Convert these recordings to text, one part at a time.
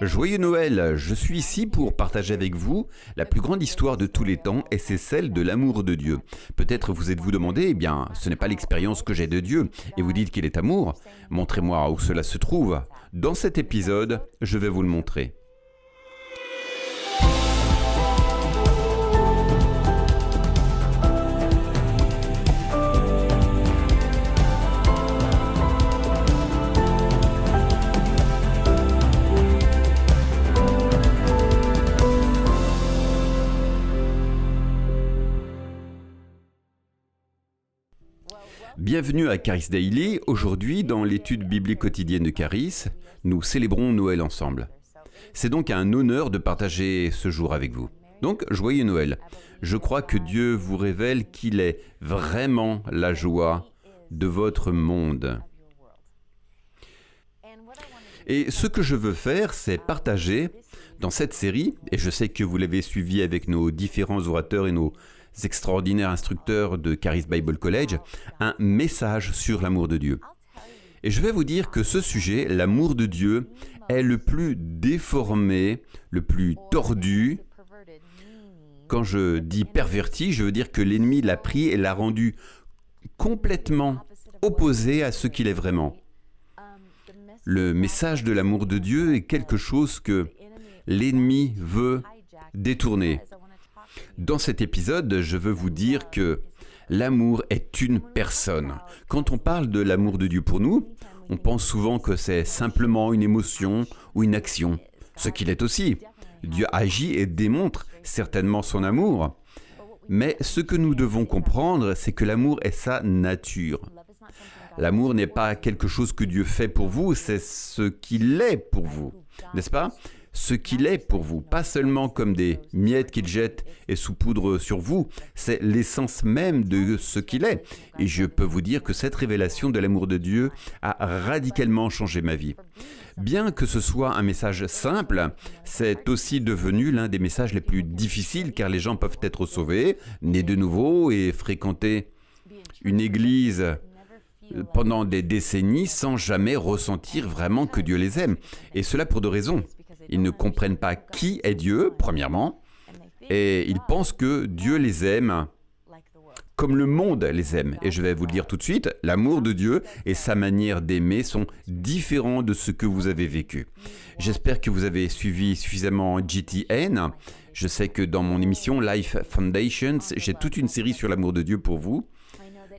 Joyeux Noël! Je suis ici pour partager avec vous la plus grande histoire de tous les temps et c'est celle de l'amour de Dieu. Peut-être vous êtes-vous demandé, eh bien, ce n'est pas l'expérience que j'ai de Dieu et vous dites qu'il est amour. Montrez-moi où cela se trouve. Dans cet épisode, je vais vous le montrer. Bienvenue à Charis Daily. Aujourd'hui, dans l'étude biblique quotidienne de Charis, nous célébrons Noël ensemble. C'est donc un honneur de partager ce jour avec vous. Donc, joyeux Noël. Je crois que Dieu vous révèle qu'il est vraiment la joie de votre monde. Et ce que je veux faire, c'est partager dans cette série, et je sais que vous l'avez suivi avec nos différents orateurs et nos extraordinaires instructeurs de Charis Bible College, un message sur l'amour de Dieu. Et je vais vous dire que ce sujet, l'amour de Dieu, est le plus déformé, le plus tordu. Quand je dis perverti, je veux dire que l'ennemi l'a pris et l'a rendu complètement opposé à ce qu'il est vraiment. Le message de l'amour de Dieu est quelque chose que l'ennemi veut détourner. Dans cet épisode, je veux vous dire que l'amour est une personne. Quand on parle de l'amour de Dieu pour nous, on pense souvent que c'est simplement une émotion ou une action, ce qu'il est aussi. Dieu agit et démontre certainement son amour. Mais ce que nous devons comprendre, c'est que l'amour est sa nature. L'amour n'est pas quelque chose que Dieu fait pour vous, c'est ce qu'il est pour vous, n'est-ce pas ? Ce qu'il est pour vous, pas seulement comme des miettes qu'il jette et saupoudre sur vous, c'est l'essence même de ce qu'il est. Et je peux vous dire que cette révélation de l'amour de Dieu a radicalement changé ma vie. Bien que ce soit un message simple, c'est aussi devenu l'un des messages les plus difficiles car les gens peuvent être sauvés, nés de nouveau et fréquenter une église pendant des décennies sans jamais ressentir vraiment que Dieu les aime. Et cela pour deux raisons. Ils ne comprennent pas qui est Dieu, premièrement, et ils pensent que Dieu les aime comme le monde les aime. Et je vais vous le dire tout de suite, l'amour de Dieu et sa manière d'aimer sont différents de ce que vous avez vécu. J'espère que vous avez suivi suffisamment GTN. Je sais que dans mon émission Life Foundations, j'ai toute une série sur l'amour de Dieu pour vous.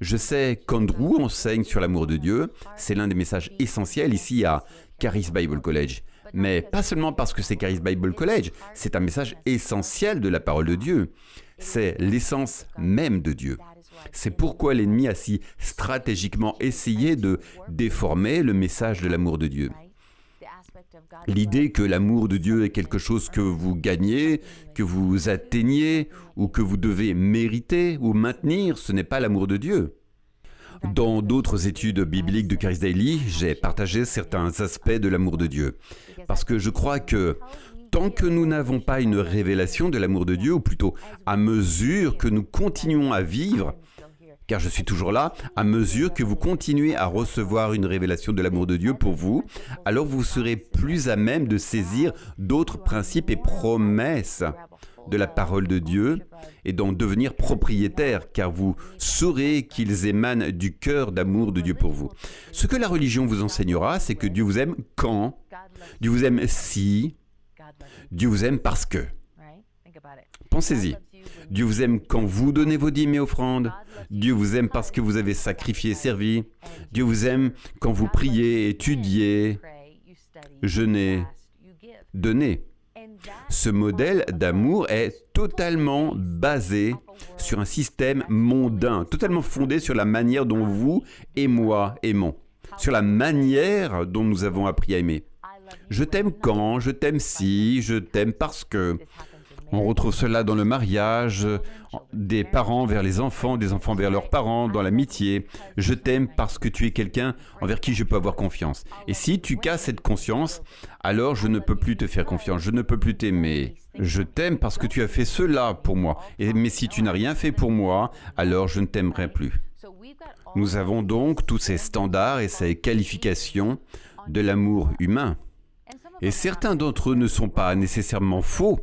Je sais qu'Andrew enseigne sur l'amour de Dieu. C'est l'un des messages essentiels ici à Charis Bible College. Mais pas seulement parce que c'est Charis Bible College, c'est un message essentiel de la parole de Dieu. C'est l'essence même de Dieu. C'est pourquoi l'ennemi a si stratégiquement essayé de déformer le message de l'amour de Dieu. L'idée que l'amour de Dieu est quelque chose que vous gagnez, que vous atteignez, ou que vous devez mériter ou maintenir, ce n'est pas l'amour de Dieu. Dans d'autres études bibliques de Charis Daily, j'ai partagé certains aspects de l'amour de Dieu. Parce que je crois que tant que nous n'avons pas une révélation de l'amour de Dieu, ou plutôt à mesure que nous continuons à vivre, car je suis toujours là, à mesure que vous continuez à recevoir une révélation de l'amour de Dieu pour vous, alors vous serez plus à même de saisir d'autres principes et promesses de la parole de Dieu et d'en devenir propriétaire, car vous saurez qu'ils émanent du cœur d'amour de Dieu pour vous. Ce que la religion vous enseignera, c'est que Dieu vous aime quand, Dieu vous aime si, Dieu vous aime parce que. Pensez-y. Dieu vous aime quand vous donnez vos dîmes et offrandes. Dieu vous aime parce que vous avez sacrifié et servi. Dieu vous aime quand vous priez, étudiez, jeûnez, donnez. Ce modèle d'amour est totalement basé sur un système mondain, totalement fondé sur la manière dont vous et moi aimons, sur la manière dont nous avons appris à aimer. Je t'aime quand, je t'aime si, je t'aime parce que. On retrouve cela dans le mariage, des parents vers les enfants, des enfants vers leurs parents, dans l'amitié. Je t'aime parce que tu es quelqu'un envers qui je peux avoir confiance. Et si tu casses cette conscience, alors je ne peux plus te faire confiance, je ne peux plus t'aimer. Je t'aime parce que tu as fait cela pour moi. Mais si tu n'as rien fait pour moi, alors je ne t'aimerai plus. Nous avons donc tous ces standards et ces qualifications de l'amour humain. Et certains d'entre eux ne sont pas nécessairement faux,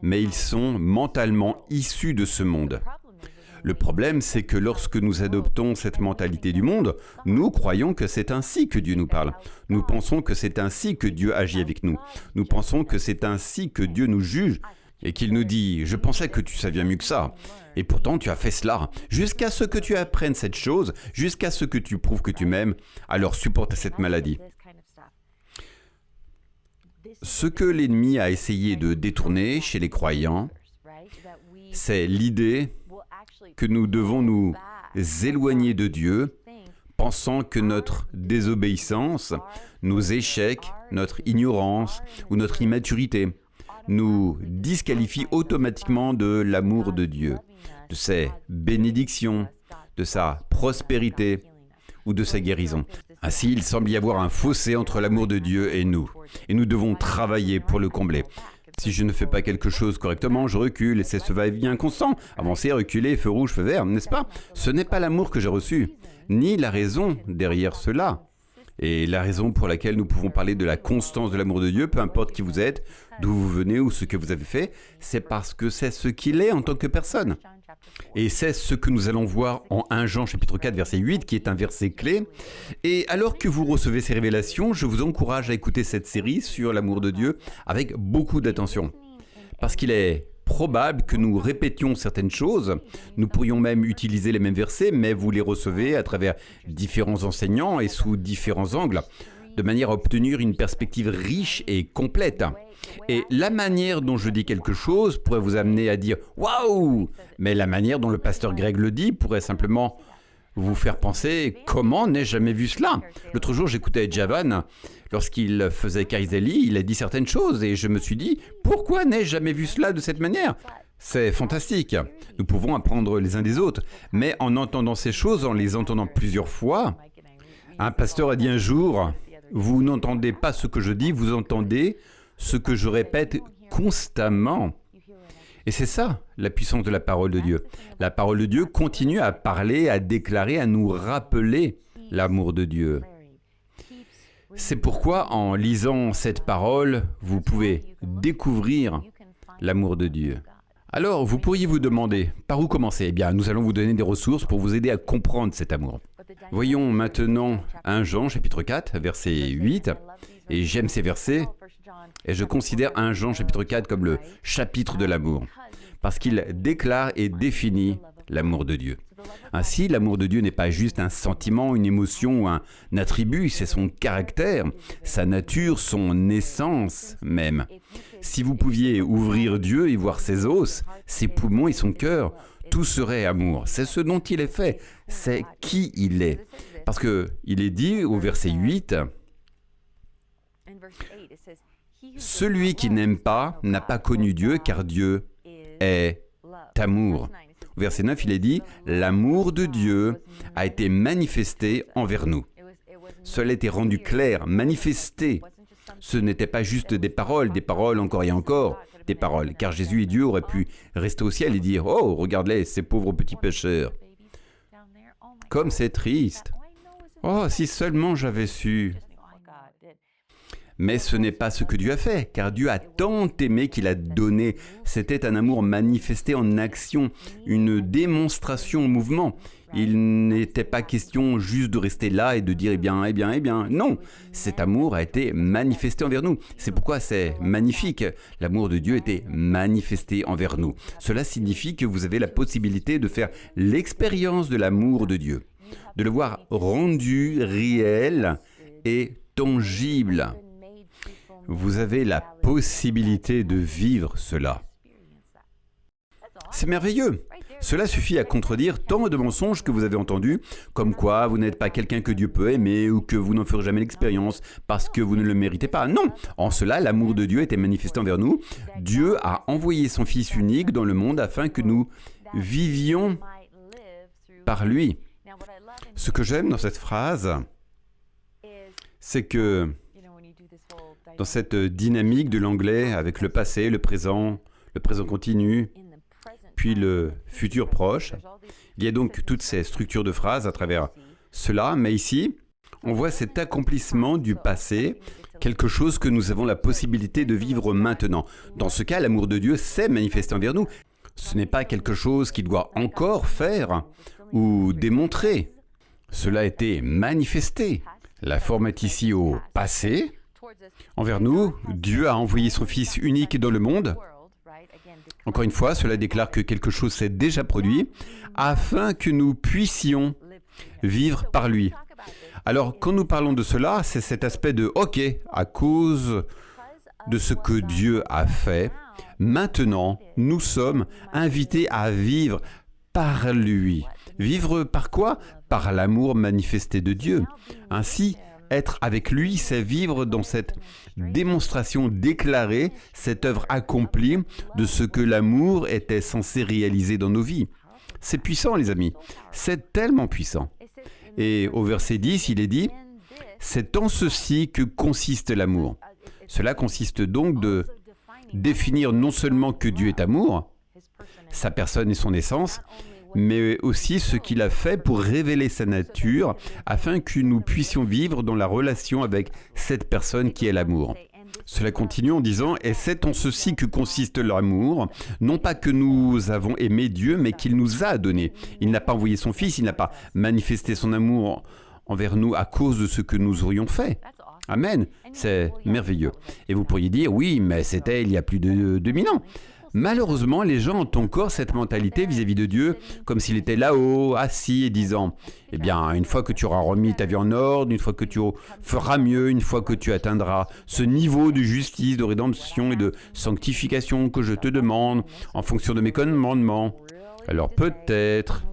mais ils sont mentalement issus de ce monde. Le problème, c'est que lorsque nous adoptons cette mentalité du monde, nous croyons que c'est ainsi que Dieu nous parle. Nous pensons que c'est ainsi que Dieu agit avec nous. Nous pensons que c'est ainsi que Dieu nous juge et qu'il nous dit « Je pensais que tu savais mieux que ça. Et pourtant, tu as fait cela. Jusqu'à ce que tu apprennes cette chose, jusqu'à ce que tu prouves que tu m'aimes, alors supporte cette maladie. » Ce que l'ennemi a essayé de détourner chez les croyants, c'est l'idée que nous devons nous éloigner de Dieu, pensant que notre désobéissance, nos échecs, notre ignorance ou notre immaturité nous disqualifient automatiquement de l'amour de Dieu, de ses bénédictions, de sa prospérité ou de sa guérison. Ainsi, il semble y avoir un fossé entre l'amour de Dieu et nous devons travailler pour le combler. Si je ne fais pas quelque chose correctement, je recule et c'est ce va-et-vient constant. Avancer, reculer, feu rouge, feu vert, n'est-ce pas? Ce n'est pas l'amour que j'ai reçu, ni la raison derrière cela. Et la raison pour laquelle nous pouvons parler de la constance de l'amour de Dieu, peu importe qui vous êtes, d'où vous venez ou ce que vous avez fait, c'est parce que c'est ce qu'il est en tant que personne. Et c'est ce que nous allons voir en 1 Jean chapitre 4 verset 8 qui est un verset clé. Et alors que vous recevez ces révélations, je vous encourage à écouter cette série sur l'amour de Dieu avec beaucoup d'attention. Parce qu'il est probable que nous répétions certaines choses, nous pourrions même utiliser les mêmes versets, mais vous les recevez à travers différents enseignants et sous différents angles, de manière à obtenir une perspective riche et complète. Et la manière dont je dis quelque chose pourrait vous amener à dire « Waouh !» Mais la manière dont le pasteur Greg le dit pourrait simplement vous faire penser « Comment n'ai-je jamais vu cela ?» L'autre jour, j'écoutais Javan. Lorsqu'il faisait Kaizeli, il a dit certaines choses et je me suis dit « Pourquoi n'ai-je jamais vu cela de cette manière ?» C'est fantastique. Nous pouvons apprendre les uns des autres. Mais en entendant ces choses, en les entendant plusieurs fois, un pasteur a dit un jour « Vous n'entendez pas ce que je dis, vous entendez ce que je répète constamment. » Et c'est ça, la puissance de la parole de Dieu. La parole de Dieu continue à parler, à déclarer, à nous rappeler l'amour de Dieu. C'est pourquoi, en lisant cette parole, vous pouvez découvrir l'amour de Dieu. Alors, vous pourriez vous demander, par où commencer? Eh bien, nous allons vous donner des ressources pour vous aider à comprendre cet amour. Voyons maintenant 1 Jean, chapitre 4, verset 8. Et j'aime ces versets. Et je considère 1 Jean, chapitre 4, comme le chapitre de l'amour. Parce qu'il déclare et définit l'amour de Dieu. Ainsi, l'amour de Dieu n'est pas juste un sentiment, une émotion ou un attribut, c'est son caractère, sa nature, son essence même. Si vous pouviez ouvrir Dieu et voir ses os, ses poumons et son cœur, tout serait amour. C'est ce dont il est fait, c'est qui il est. Parce qu'il est dit au verset 8, « Celui qui n'aime pas n'a pas connu Dieu, car Dieu est amour. » Au verset 9, il est dit « L'amour de Dieu a été manifesté envers nous. » Cela a été rendu clair, manifesté. Ce n'était pas juste des paroles encore et encore, des paroles. Car Jésus et Dieu auraient pu rester au ciel et dire « Oh, regarde-les, ces pauvres petits pécheurs. Comme c'est triste. Oh, si seulement j'avais su. » Mais ce n'est pas ce que Dieu a fait, car Dieu a tant aimé qu'il a donné. C'était un amour manifesté en action, une démonstration en mouvement. Il n'était pas question juste de rester là et de dire « eh bien ». Non, cet amour a été manifesté envers nous. C'est pourquoi c'est magnifique. L'amour de Dieu était manifesté envers nous. Cela signifie que vous avez la possibilité de faire l'expérience de l'amour de Dieu, de le voir rendu réel et tangible. Vous avez la possibilité de vivre cela. C'est merveilleux. Cela suffit à contredire tant de mensonges que vous avez entendus, comme quoi vous n'êtes pas quelqu'un que Dieu peut aimer ou que vous n'en ferez jamais l'expérience parce que vous ne le méritez pas. Non, en cela, l'amour de Dieu était manifesté envers nous. Dieu a envoyé son Fils unique dans le monde afin que nous vivions par lui. Ce que j'aime dans cette phrase, c'est que dans cette dynamique de l'anglais avec le passé, le présent continu, puis le futur proche, il y a donc toutes ces structures de phrases à travers cela, mais ici, on voit cet accomplissement du passé quelque chose que nous avons la possibilité de vivre maintenant. Dans ce cas, l'amour de Dieu s'est manifesté envers nous. Ce n'est pas quelque chose qu'il doit encore faire ou démontrer. Cela a été manifesté. La forme est ici au passé. Envers nous, Dieu a envoyé son Fils unique dans le monde. Encore une fois, cela déclare que quelque chose s'est déjà produit afin que nous puissions vivre par lui. Alors, quand nous parlons de cela, c'est cet aspect de « OK, à cause de ce que Dieu a fait, maintenant, nous sommes invités à vivre par lui. » Vivre par quoi? Par l'amour manifesté de Dieu. Ainsi, être avec lui, c'est vivre dans cette démonstration déclarée, cette œuvre accomplie de ce que l'amour était censé réaliser dans nos vies. C'est puissant, les amis. C'est tellement puissant. Et au verset 10, il est dit « C'est en ceci que consiste l'amour. » Cela consiste donc de définir non seulement que Dieu est amour, sa personne et son essence, mais aussi ce qu'il a fait pour révéler sa nature, afin que nous puissions vivre dans la relation avec cette personne qui est l'amour. Cela continue en disant « Et c'est en ceci que consiste l'amour, non pas que nous avons aimé Dieu, mais qu'il nous a donné. Il n'a pas envoyé son Fils, il n'a pas manifesté son amour envers nous à cause de ce que nous aurions fait. » Amen, c'est merveilleux. Et vous pourriez dire « Oui, mais c'était il y a plus de 2000 ans. » Malheureusement, les gens ont encore cette mentalité vis-à-vis de Dieu, comme s'il était là-haut, assis et disant « Eh bien, une fois que tu auras remis ta vie en ordre, une fois que tu feras mieux, une fois que tu atteindras ce niveau de justice, de rédemption et de sanctification que je te demande en fonction de mes commandements, alors peut-être... »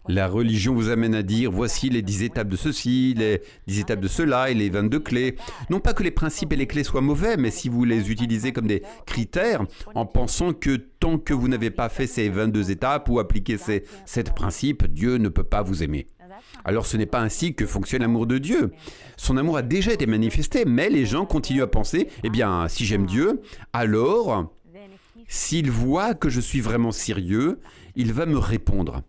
La religion vous amène à dire, voici les 10 étapes de ceci, les 10 étapes de cela et les 22 clés. Non pas que les principes et les clés soient mauvais, mais si vous les utilisez comme des critères, en pensant que tant que vous n'avez pas fait ces 22 étapes ou appliqué ces 7 principes, Dieu ne peut pas vous aimer. Alors ce n'est pas ainsi que fonctionne l'amour de Dieu. Son amour a déjà été manifesté, mais les gens continuent à penser, eh bien, si j'aime Dieu, alors, s'il voit que je suis vraiment sérieux, il va me répondre.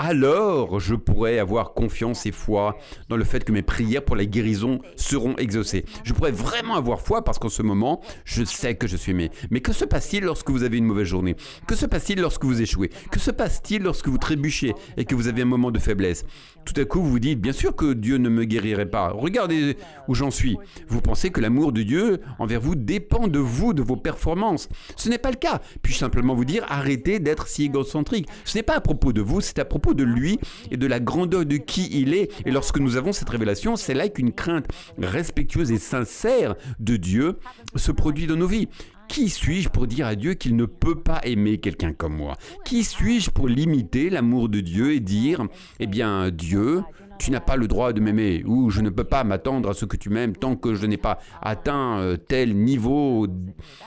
Alors je pourrais avoir confiance et foi dans le fait que mes prières pour la guérison seront exaucées. Je pourrais vraiment avoir foi parce qu'en ce moment, je sais que je suis aimé. Mais que se passe-t-il lorsque vous avez une mauvaise journée? Que se passe-t-il lorsque vous échouez? Que se passe-t-il lorsque vous trébuchez et que vous avez un moment de faiblesse? Tout à coup, vous vous dites, bien sûr que Dieu ne me guérirait pas. Regardez où j'en suis. Vous pensez que l'amour de Dieu envers vous dépend de vous, de vos performances. Ce n'est pas le cas. Puis-je simplement vous dire, arrêtez d'être si égocentrique. Ce n'est pas à propos de vous, c'est à propos de lui et de la grandeur de qui il est. Et lorsque nous avons cette révélation, c'est là qu'une crainte respectueuse et sincère de Dieu se produit dans nos vies. Qui suis-je pour dire à Dieu qu'il ne peut pas aimer quelqu'un comme moi? Qui suis-je pour limiter l'amour de Dieu et dire, eh bien, Dieu, tu n'as pas le droit de m'aimer, ou je ne peux pas m'attendre à ce que tu m'aimes tant que je n'ai pas atteint tel niveau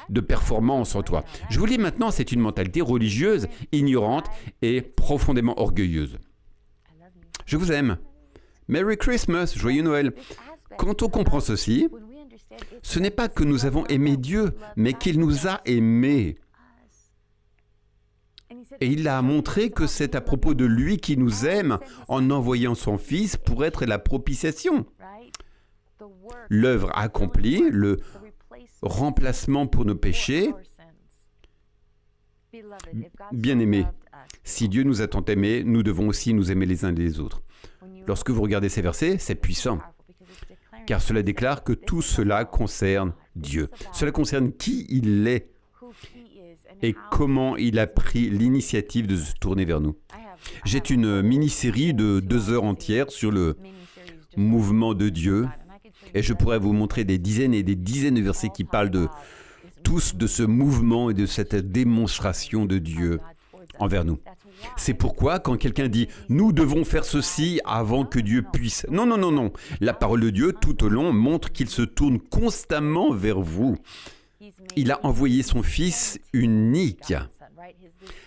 de performance en toi. Je vous le dis maintenant, c'est une mentalité religieuse, ignorante et profondément orgueilleuse. Je vous aime. Merry Christmas, joyeux Noël. Quand on comprend ceci, ce n'est pas que nous avons aimé Dieu, mais qu'il nous a aimés. Et il a montré que c'est à propos de lui qui nous aime en envoyant son Fils pour être la propitiation. L'œuvre accomplie, le remplacement pour nos péchés. Bien-aimés, si Dieu nous a tant aimés, nous devons aussi nous aimer les uns les autres. Lorsque vous regardez ces versets, c'est puissant. Car cela déclare que tout cela concerne Dieu. Cela concerne qui il est et comment il a pris l'initiative de se tourner vers nous. J'ai une mini-série de 2 heures entières sur le mouvement de Dieu et je pourrais vous montrer des dizaines et des dizaines de versets qui parlent de tous de ce mouvement et de cette démonstration de Dieu envers nous. C'est pourquoi quand quelqu'un dit « Nous devons faire ceci avant que Dieu puisse ». Non, non, non, non. La parole de Dieu, tout au long, montre qu'il se tourne constamment vers vous. Il a envoyé son Fils unique.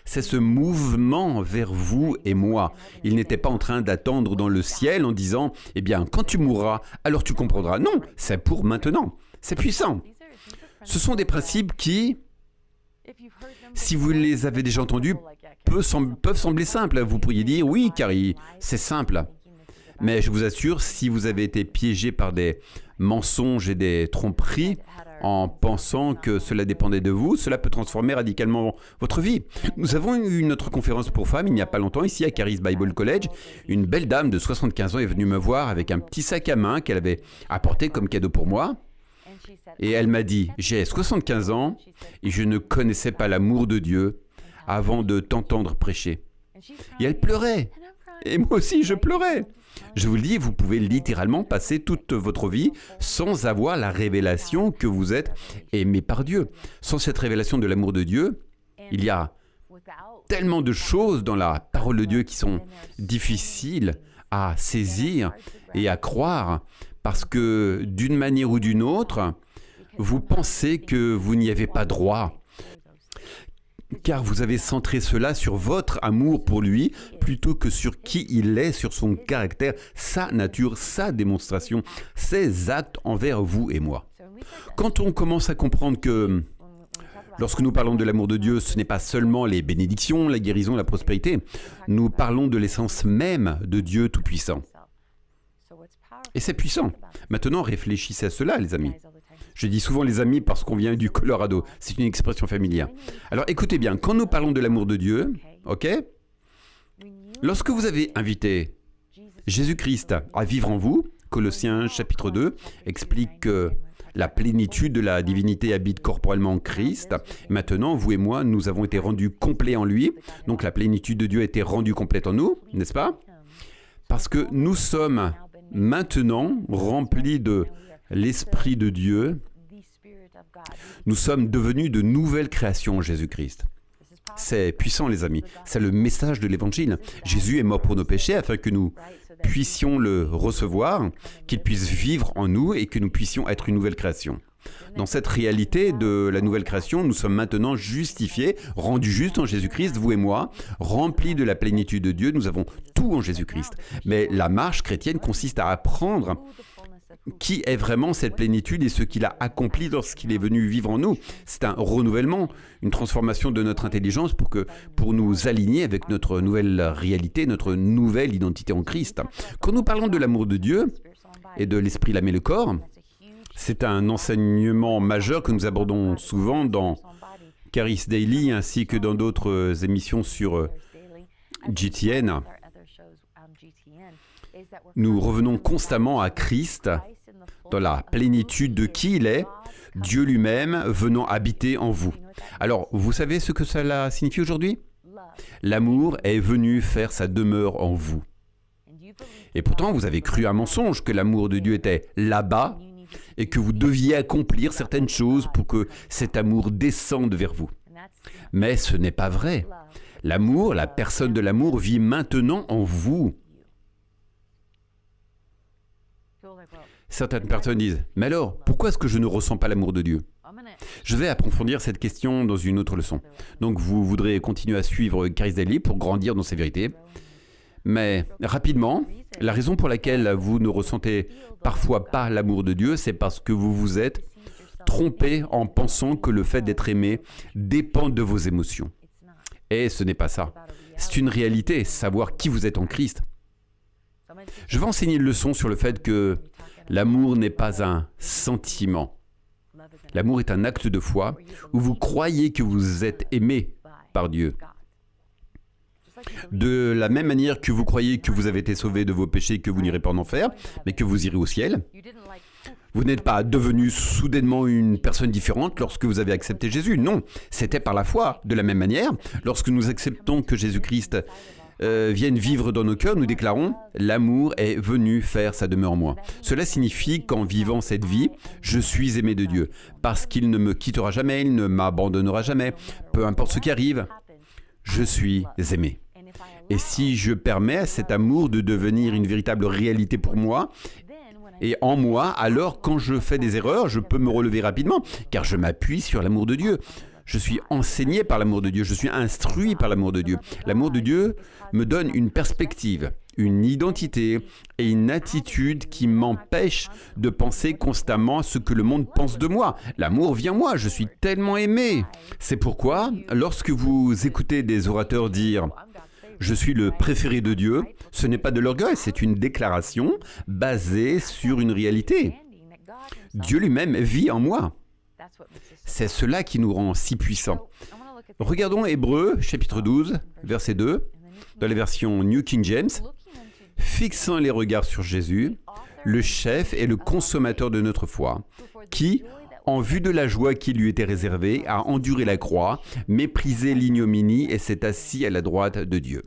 C'est ce mouvement vers vous et moi. Il n'était pas en train d'attendre dans le ciel en disant « Eh bien, quand tu mourras, alors tu comprendras ». Non, c'est pour maintenant. C'est puissant. Ce sont des principes qui, si vous les avez déjà entendus, peuvent sembler simples. Vous pourriez dire, oui, car c'est simple. Mais je vous assure, si vous avez été piégé par des mensonges et des tromperies en pensant que cela dépendait de vous, cela peut transformer radicalement votre vie. Nous avons eu notre conférence pour femmes il n'y a pas longtemps ici à Charis Bible College. Une belle dame de 75 ans est venue me voir avec un petit sac à main qu'elle avait apporté comme cadeau pour moi. Et elle m'a dit, j'ai 75 ans et je ne connaissais pas l'amour de Dieu avant de t'entendre prêcher. Et elle pleurait. Et moi aussi, je pleurais. Je vous le dis, vous pouvez littéralement passer toute votre vie sans avoir la révélation que vous êtes aimé par Dieu. Sans cette révélation de l'amour de Dieu, il y a tellement de choses dans la parole de Dieu qui sont difficiles à saisir et à croire parce que d'une manière ou d'une autre, vous pensez que vous n'y avez pas droit. Car vous avez centré cela sur votre amour pour lui plutôt que sur qui il est, sur son caractère, sa nature, sa démonstration, ses actes envers vous et moi. Quand on commence à comprendre que lorsque nous parlons de l'amour de Dieu, ce n'est pas seulement les bénédictions, la guérison, la prospérité, nous parlons de l'essence même de Dieu Tout-Puissant. Et c'est puissant. Maintenant, réfléchissez à cela, les amis. Je dis souvent les amis parce qu'on vient du Colorado. C'est une expression familière. Alors écoutez bien, quand nous parlons de l'amour de Dieu, ok ? Lorsque vous avez invité Jésus-Christ à vivre en vous, Colossiens chapitre 2 explique que la plénitude de la divinité habite corporellement en Christ. Maintenant, vous et moi, nous avons été rendus complets en lui. Donc la plénitude de Dieu a été rendue complète en nous, n'est-ce pas ? Parce que nous sommes maintenant remplis de l'Esprit de Dieu, nous sommes devenus de nouvelles créations en Jésus-Christ. C'est puissant, les amis. C'est le message de l'Évangile. Jésus est mort pour nos péchés afin que nous puissions le recevoir, qu'il puisse vivre en nous et que nous puissions être une nouvelle création. Dans cette réalité de la nouvelle création, nous sommes maintenant justifiés, rendus justes en Jésus-Christ, vous et moi, remplis de la plénitude de Dieu. Nous avons tout en Jésus-Christ. Mais la marche chrétienne consiste à apprendre qui est vraiment cette plénitude et ce qu'il a accompli lorsqu'il est venu vivre en nous. C'est un renouvellement, une transformation de notre intelligence pour nous aligner avec notre nouvelle réalité, notre nouvelle identité en Christ. Quand nous parlons de l'amour de Dieu et de l'esprit, l'âme et le corps, c'est un enseignement majeur que nous abordons souvent dans Charis Daily ainsi que dans d'autres émissions sur GTN. Nous revenons constamment à Christ dans la plénitude de qui il est, Dieu lui-même venant habiter en vous. Alors, vous savez ce que cela signifie aujourd'hui ? L'amour est venu faire sa demeure en vous. Et pourtant, vous avez cru un mensonge que l'amour de Dieu était là-bas et que vous deviez accomplir certaines choses pour que cet amour descende vers vous. Mais ce n'est pas vrai. L'amour, la personne de l'amour vit maintenant en vous. Certaines personnes disent « Mais alors, pourquoi est-ce que je ne ressens pas l'amour de Dieu ?» Je vais approfondir cette question dans une autre leçon. Donc vous voudrez continuer à suivre Charis Daily pour grandir dans ces vérités. Mais rapidement, la raison pour laquelle vous ne ressentez parfois pas l'amour de Dieu, c'est parce que vous vous êtes trompé en pensant que le fait d'être aimé dépend de vos émotions. Et ce n'est pas ça. C'est une réalité, savoir qui vous êtes en Christ. Je vais enseigner une leçon sur le fait que l'amour n'est pas un sentiment. L'amour est un acte de foi où vous croyez que vous êtes aimé par Dieu. De la même manière que vous croyez que vous avez été sauvé de vos péchés, que vous n'irez pas en enfer, mais que vous irez au ciel. Vous n'êtes pas devenu soudainement une personne différente lorsque vous avez accepté Jésus. Non, c'était par la foi. De la même manière, lorsque nous acceptons que Jésus-Christ vienne vivre dans nos cœurs, nous déclarons « L'amour est venu faire sa demeure en moi ». Cela signifie qu'en vivant cette vie, je suis aimé de Dieu, parce qu'il ne me quittera jamais, il ne m'abandonnera jamais, peu importe ce qui arrive, je suis aimé. Et si je permets à cet amour de devenir une véritable réalité pour moi, et en moi, alors quand je fais des erreurs, je peux me relever rapidement, car je m'appuie sur l'amour de Dieu. Je suis enseigné par l'amour de Dieu, je suis instruit par l'amour de Dieu. L'amour de Dieu me donne une perspective, une identité et une attitude qui m'empêche de penser constamment à ce que le monde pense de moi. L'amour vient moi, je suis tellement aimé. C'est pourquoi, lorsque vous écoutez des orateurs dire Je suis le préféré de Dieu. Ce n'est pas de l'orgueil, c'est une déclaration basée sur une réalité. Dieu lui-même vit en moi. C'est cela qui nous rend si puissants. Regardons Hébreux, chapitre 12, verset 2, dans la version New King James. « Fixant les regards sur Jésus, le chef et le consommateur de notre foi, qui, en vue de la joie qui lui était réservée, a enduré la croix, méprisé l'ignominie et s'est assis à la droite de Dieu. »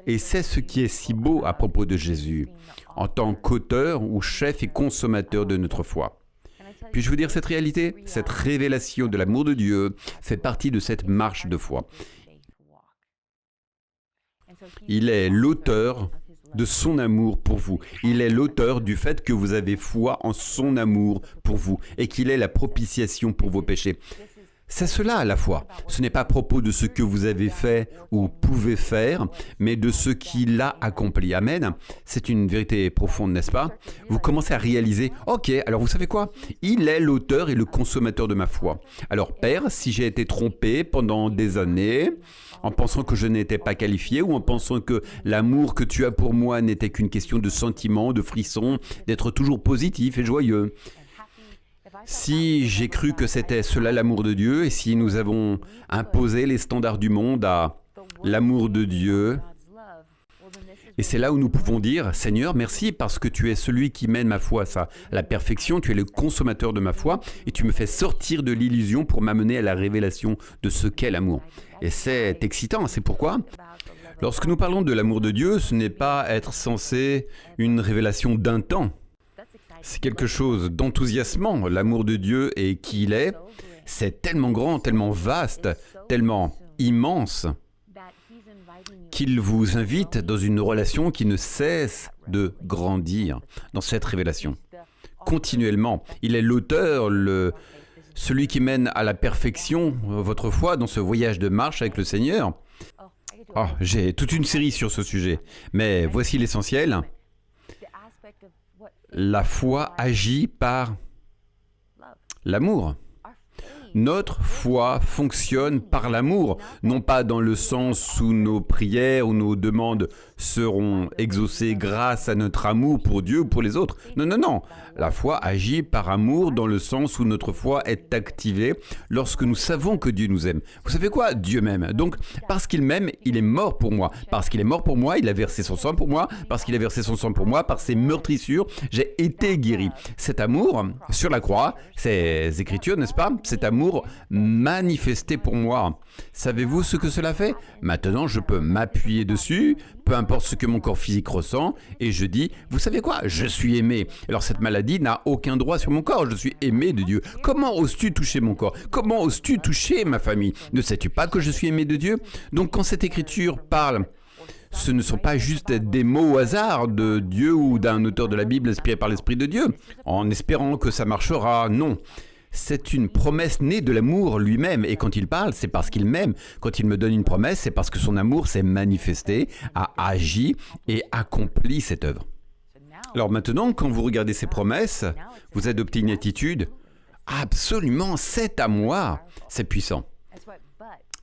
Et c'est ce qui est si beau à propos de Jésus, en tant qu'auteur ou chef et consommateur de notre foi. Puis-je vous dire cette réalité? Cette révélation de l'amour de Dieu fait partie de cette marche de foi. Il est l'auteur de son amour pour vous. Il est l'auteur du fait que vous avez foi en son amour pour vous et qu'il est la propitiation pour vos péchés. C'est cela la foi. Ce n'est pas à propos de ce que vous avez fait ou pouvez faire, mais de ce qu'il a accompli. Amen. C'est une vérité profonde, n'est-ce pas? Vous commencez à réaliser, ok, alors vous savez quoi? Il est l'auteur et le consommateur de ma foi. Alors Père, si j'ai été trompé pendant des années, en pensant que je n'étais pas qualifié ou en pensant que l'amour que tu as pour moi n'était qu'une question de sentiments, de frissons, d'être toujours positif et joyeux. Si j'ai cru que c'était cela l'amour de Dieu et si nous avons imposé les standards du monde à l'amour de Dieu, et c'est là où nous pouvons dire, Seigneur, merci parce que tu es celui qui mène ma foi à la perfection, tu es le consommateur de ma foi et tu me fais sortir de l'illusion pour m'amener à la révélation de ce qu'est l'amour. Et c'est excitant, c'est pourquoi lorsque nous parlons de l'amour de Dieu, ce n'est pas être censé une révélation d'un temps. C'est quelque chose d'enthousiasmant, l'amour de Dieu et qui il est. C'est tellement grand, tellement vaste, tellement immense qu'il vous invite dans une relation qui ne cesse de grandir dans cette révélation. Continuellement, il est l'auteur, celui qui mène à la perfection votre foi dans ce voyage de marche avec le Seigneur. Oh, j'ai toute une série sur ce sujet, mais voici l'essentiel. La foi agit par l'amour. Notre foi fonctionne par l'amour, non pas dans le sens où nos prières ou nos demandes seront exaucées grâce à notre amour pour Dieu ou pour les autres. Non, non, non. La foi agit par amour dans le sens où notre foi est activée lorsque nous savons que Dieu nous aime. Vous savez quoi? Dieu m'aime. Donc, parce qu'il m'aime, il est mort pour moi. Parce qu'il est mort pour moi, il a versé son sang pour moi. Parce qu'il a versé son sang pour moi, par ses meurtrissures, j'ai été guéri. Cet amour, sur la croix, ces écritures, n'est-ce pas? Cet amour manifesté pour moi. Savez-vous ce que cela fait? Maintenant, je peux m'appuyer dessus, peu importe ce que mon corps physique ressent, et je dis, vous savez quoi? Je suis aimé. Alors cette maladie n'a aucun droit sur mon corps, je suis aimé de Dieu. Comment oses-tu toucher mon corps? Comment oses-tu toucher ma famille? Ne sais-tu pas que je suis aimé de Dieu? Donc quand cette écriture parle, ce ne sont pas juste des mots au hasard de Dieu ou d'un auteur de la Bible inspiré par l'Esprit de Dieu, en espérant que ça marchera, non. C'est une promesse née de l'amour lui-même. Et quand il parle, c'est parce qu'il m'aime. Quand il me donne une promesse, c'est parce que son amour s'est manifesté, a agi et accompli cette œuvre. Alors maintenant, quand vous regardez ces promesses, vous adoptez une attitude « Absolument, c'est à moi !» C'est puissant.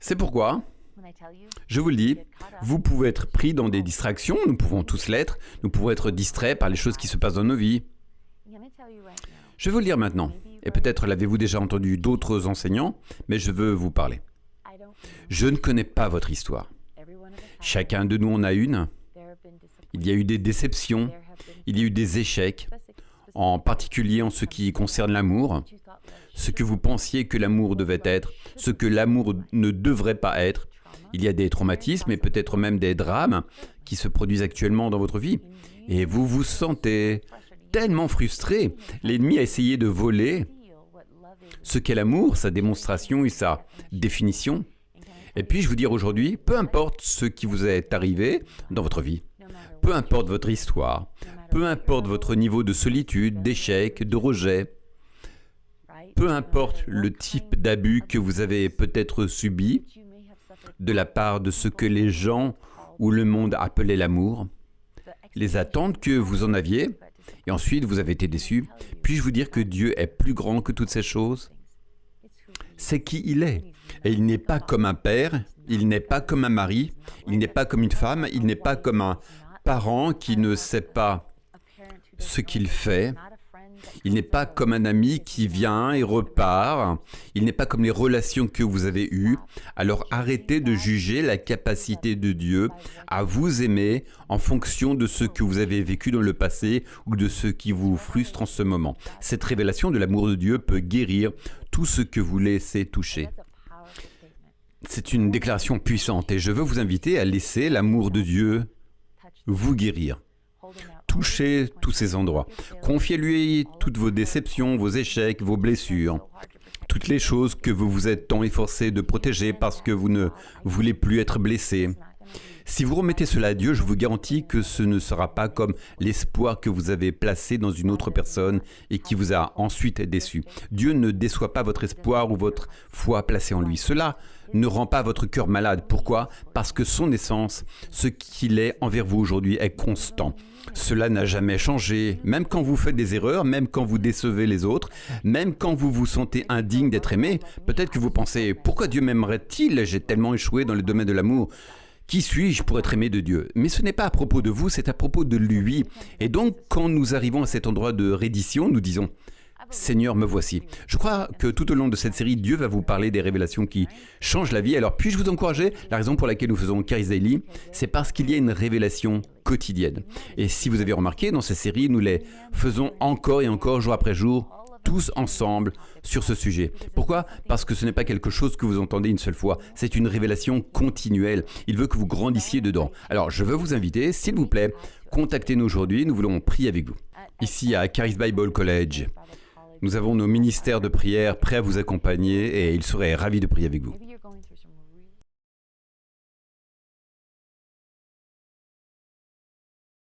C'est pourquoi, je vous le dis, vous pouvez être pris dans des distractions, nous pouvons tous l'être, nous pouvons être distraits par les choses qui se passent dans nos vies. Je vais vous le dire maintenant. Et peut-être l'avez-vous déjà entendu d'autres enseignants, mais je veux vous parler. Je ne connais pas votre histoire. Chacun de nous en a une. Il y a eu des déceptions, il y a eu des échecs, en particulier en ce qui concerne l'amour, ce que vous pensiez que l'amour devait être, ce que l'amour ne devrait pas être. Il y a des traumatismes et peut-être même des drames qui se produisent actuellement dans votre vie. Et vous vous sentez tellement frustré. L'ennemi a essayé de voler ce qu'est l'amour, sa démonstration et sa définition. Et puis, je vous dire aujourd'hui, peu importe ce qui vous est arrivé dans votre vie, peu importe votre histoire, peu importe votre niveau de solitude, d'échec, de rejet, peu importe le type d'abus que vous avez peut-être subi de la part de ce que les gens ou le monde appelaient l'amour, les attentes que vous en aviez, et ensuite vous avez été déçu. Puis-je vous dire que Dieu est plus grand que toutes ces choses? C'est qui il est. Et il n'est pas comme un père, il n'est pas comme un mari, il n'est pas comme une femme, il n'est pas comme un parent qui ne sait pas ce qu'il fait. Il n'est pas comme un ami qui vient et repart. Il n'est pas comme les relations que vous avez eues. Alors arrêtez de juger la capacité de Dieu à vous aimer en fonction de ce que vous avez vécu dans le passé ou de ce qui vous frustre en ce moment. Cette révélation de l'amour de Dieu peut guérir tout ce que vous laissez toucher. C'est une déclaration puissante et je veux vous inviter à laisser l'amour de Dieu vous guérir. Touchez tous ces endroits. Confiez-lui toutes vos déceptions, vos échecs, vos blessures, toutes les choses que vous vous êtes tant efforcé de protéger parce que vous ne voulez plus être blessé. Si vous remettez cela à Dieu, je vous garantis que ce ne sera pas comme l'espoir que vous avez placé dans une autre personne et qui vous a ensuite déçu. Dieu ne déçoit pas votre espoir ou votre foi placée en lui. Cela ne rend pas votre cœur malade. Pourquoi ? Parce que son essence, ce qu'il est envers vous aujourd'hui, est constant. Cela n'a jamais changé, même quand vous faites des erreurs, même quand vous décevez les autres, même quand vous vous sentez indigne d'être aimé. Peut-être que vous pensez, pourquoi Dieu m'aimerait-il ? J'ai tellement échoué dans le domaine de l'amour. Qui suis-je pour être aimé de Dieu ? Mais ce n'est pas à propos de vous, c'est à propos de lui. Et donc, quand nous arrivons à cet endroit de reddition, nous disons, Seigneur, me voici. Je crois que tout au long de cette série, Dieu va vous parler des révélations qui changent la vie. Alors, puis-je vous encourager ? La raison pour laquelle nous faisons Charis Daily, c'est parce qu'il y a une révélation quotidienne. Et si vous avez remarqué, dans cette série, nous les faisons encore et encore, jour après jour, tous ensemble sur ce sujet. Pourquoi ? Parce que ce n'est pas quelque chose que vous entendez une seule fois, c'est une révélation continuelle. Il veut que vous grandissiez dedans. Alors, je veux vous inviter, s'il vous plaît, contactez-nous aujourd'hui, nous voulons prier avec vous. Ici à Charis Bible College, nous avons nos ministères de prière prêts à vous accompagner et ils seraient ravis de prier avec vous.